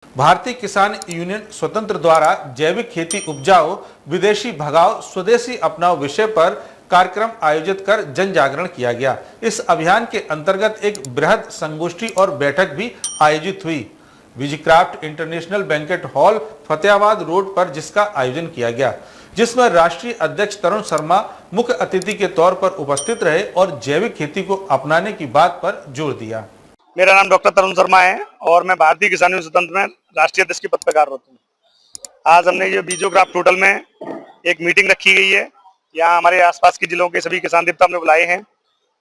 भारतीय किसान यूनियन स्वतंत्र द्वारा जैविक खेती उपजाओ विदेशी भगाओ स्वदेशी अपनाओ विषय पर कार्यक्रम आयोजित कर जन जागरण किया गया। इस अभियान के अंतर्गत एक बृहद संगोष्ठी और बैठक भी आयोजित हुई विजीक्राफ्ट international banquet hall Fatehabad road पर, जिसका आयोजन किया गया, जिसमें राष्ट्रीय अध्यक्ष तरुण शर्मा मुख्य अतिथि के तौर पर उपस्थित रहे और जैविक खेती को अपनाने की बात पर जोर दिया। मेरा नाम डॉक्टर तरुण शर्मा है और मैं भारतीय किसान यूनियन स्वतंत्र में राष्ट्रीय अध्यक्ष के पद पर कार्यरत हूँ। आज हमने ये बीजोक्राफ्ट होटल में एक मीटिंग रखी गई है। यहाँ हमारे आसपास के जिलों के सभी किसान देवता हमने बुलाए हैं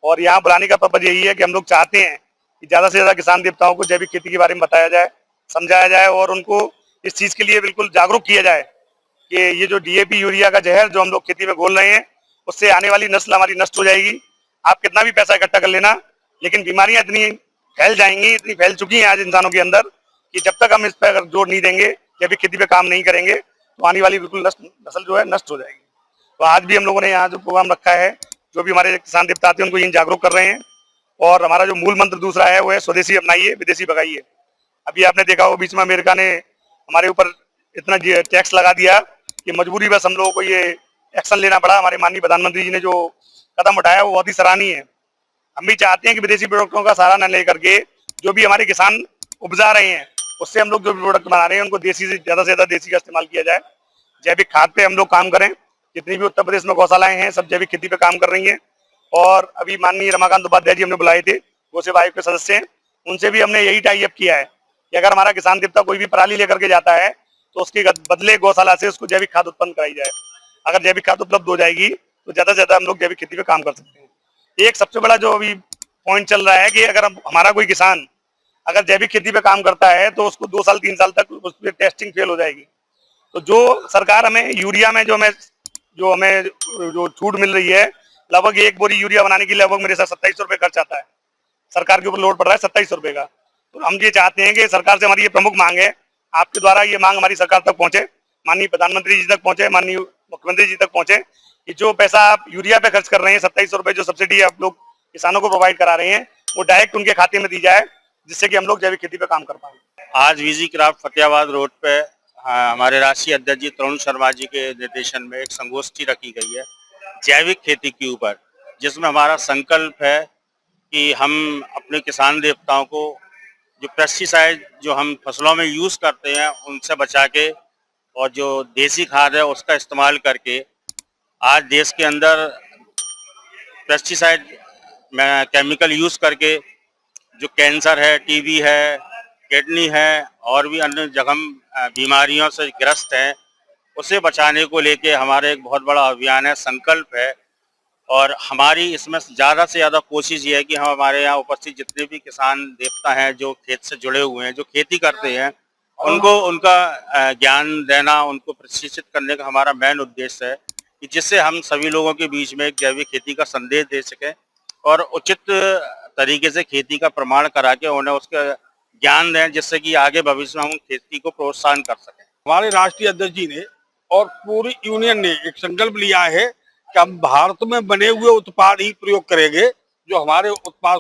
और यहाँ बुलाने का पर्पज यही है कि हम लोग चाहते हैं कि ज़्यादा से ज़्यादा किसान देवताओं को जैविक खेती के बारे में बताया जाए, समझाया जाए और उनको इस चीज़ के लिए बिल्कुल जागरूक किया जाए कि ये जो DAP यूरिया का जहर जो हम लोग खेती में घोल रहे हैं, उससे आने वाली नस्ल हमारी नष्ट हो जाएगी। आप कितना भी पैसा इकट्ठा कर लेना, लेकिन बीमारियां इतनी फैल जाएंगी, इतनी फैल चुकी हैं आज इंसानों के अंदर कि जब तक हम इस पर अगर जोर नहीं देंगे, जैविक खेती पे काम नहीं करेंगे, तो आने वाली बिल्कुल नस्ल जो है नष्ट हो जाएगी। तो आज भी हम लोगों ने यहाँ जो प्रोग्राम रखा है, जो भी हमारे किसान देवता आते हैं उनको इन जागरूक कर रहे हैं और हमारा जो मूल मंत्र दूसरा है वो है स्वदेशी अपनाइए, विदेशी भगाइए। अभी आपने देखा हो बीच में अमेरिका ने हमारे ऊपर इतना टैक्स लगा दिया कि मजबूरी बस हम लोगों को ये एक्शन लेना पड़ा। हमारे माननीय प्रधानमंत्री जी ने जो कदम उठाया वो बहुत ही सराहनीय है। हम भी चाहते हैं कि विदेशी प्रोडक्टों का सहारा न लेकर के जो भी हमारे किसान उपजा रहे हैं उससे हम लोग जो भी प्रोडक्ट बना रहे हैं उनको देसी से ज्यादा देसी का इस्तेमाल किया जाए। जैविक खाद पे हम लोग काम करें। जितनी भी उत्तर प्रदेश में गौशालाएं हैं सब जैविक खेती पे काम कर रही हैं और अभी माननीय रमाकांत उपाध्याय जी हमने बुलाए थे, गौ सेवा आयोग के सदस्य हैं, उनसे भी हमने यही टाई अप किया है कि अगर हमारा किसान देवता कोई भी पराली लेकर के जाता है तो उसके बदले गौशाला से उसको जैविक खाद उत्पन्न कराई जाए। अगर जैविक खाद उपलब्ध हो जाएगी तो ज्यादा से ज्यादा हम लोग जैविक खेती पे काम कर सकते हैं। एक सबसे बड़ा जो अभी पॉइंट चल रहा है कि अगर हमारा कोई किसान अगर जैविक खेती पे काम करता है तो उसको 2 साल 3 साल तक उस पर टेस्टिंग फेल हो जाएगी। तो जो सरकार हमें यूरिया में जो हमें जो छूट मिल रही है, लगभग 1 बोरी यूरिया बनाने के लिए लगभग मेरे साथ 2700 रुपये खर्च आता है। सरकार के ऊपर लोड पड़ रहा है 2700 रुपये का। तो हम ये चाहते हैं कि सरकार से हमारी ये प्रमुख मांग है, आपके द्वारा ये मांग हमारी सरकार तक पहुंचे, माननीय प्रधानमंत्री जी तक पहुंचे, माननीय मुख्यमंत्री जी तक पहुंचे कि जो पैसा आप यूरिया पे खर्च कर रहे हैं 2700 रुपये जो सब्सिडी आप लोग किसानों को प्रोवाइड करा रहे हैं वो डायरेक्ट उनके खाते में दी जाए, जिससे कि हम लोग जैविक खेती पे काम कर पाए। आज विजीक्राफ्ट फतेहाबाद रोड पे हमारे राष्ट्रीय अध्यक्ष जी तरुण शर्मा जी के निर्देशन में एक संगोष्ठी रखी गई है जैविक खेती के ऊपर, जिसमें हमारा संकल्प है कि हम अपने किसान देवताओं को जो पेस्टिसाइड जो हम फसलों में यूज करते हैं उनसे बचा के और जो देसी खाद है उसका इस्तेमाल करके आज देश के अंदर पेस्टिसाइड में केमिकल यूज करके जो कैंसर है, टीबी है, किडनी है और भी अन्य जख्म बीमारियों से ग्रस्त हैं, उसे बचाने को लेके हमारे एक बहुत बड़ा अभियान है, संकल्प है। और हमारी इसमें ज़्यादा से ज़्यादा कोशिश ये है कि हम हमारे यहाँ उपस्थित जितने भी किसान देवता हैं जो खेत से जुड़े हुए हैं, जो खेती करते हैं, उनको उनका ज्ञान देना, उनको प्रशिक्षित करने का हमारा मेन उद्देश्य है कि जिससे हम सभी लोगों के बीच में एक जैविक खेती का संदेश दे सकें और उचित तरीके से खेती का प्रमाण करा के उन्हें उसका ज्ञान दें, जिससे कि आगे भविष्य में हम खेती को प्रोत्साहन कर सकें। हमारे राष्ट्रीय अध्यक्ष जी ने और पूरी यूनियन ने एक संकल्प लिया है कि हम भारत में बने हुए उत्पाद ही प्रयोग करेंगे, जो हमारे उत्पाद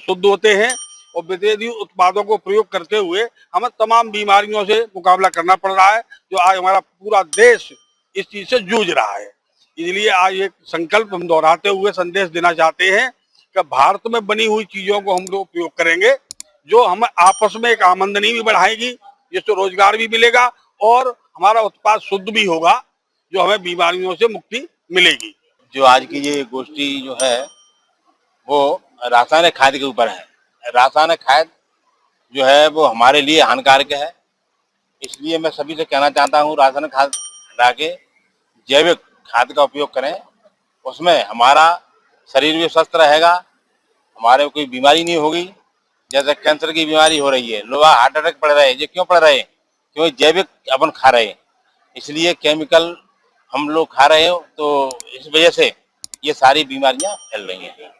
शुद्ध होते हैं, और विदेशी उत्पादों को प्रयोग करते हुए हमें तमाम बीमारियों से मुकाबला करना पड़ रहा है, जो आज हमारा पूरा देश इस चीज से जूझ रहा है। इसलिए आज एक संकल्प हम दोहराते हुए संदेश देना चाहते हैं कि भारत में बनी हुई चीजों को हम लोग प्रयोग करेंगे, जो हमें आपस में एक आमदनी भी बढ़ाएगी, जिससे रोजगार भी मिलेगा और हमारा उत्पाद शुद्ध भी होगा, जो हमें बीमारियों से मुक्ति मिलेगी। जो आज की ये गोष्ठी जो है वो रासायनिक खाद के ऊपर है। रासायनिक खाद जो है वो हमारे लिए हानिकारक है, इसलिए मैं सभी से कहना चाहता हूँ रासायनिक खाद हटा के जैविक खाद का उपयोग करें। उसमें हमारा शरीर भी स्वस्थ रहेगा, हमारे कोई बीमारी नहीं होगी। जैसे कैंसर की बीमारी हो रही है, लोग हार्ट अटैक पड़ रहे हैं, ये क्यों पड़ रहे हैं? क्योंकि जैविक अपन खा रहे हैं, इसलिए केमिकल हम लोग खा रहे हो, तो इस वजह से ये सारी बीमारियां फैल रही हैं।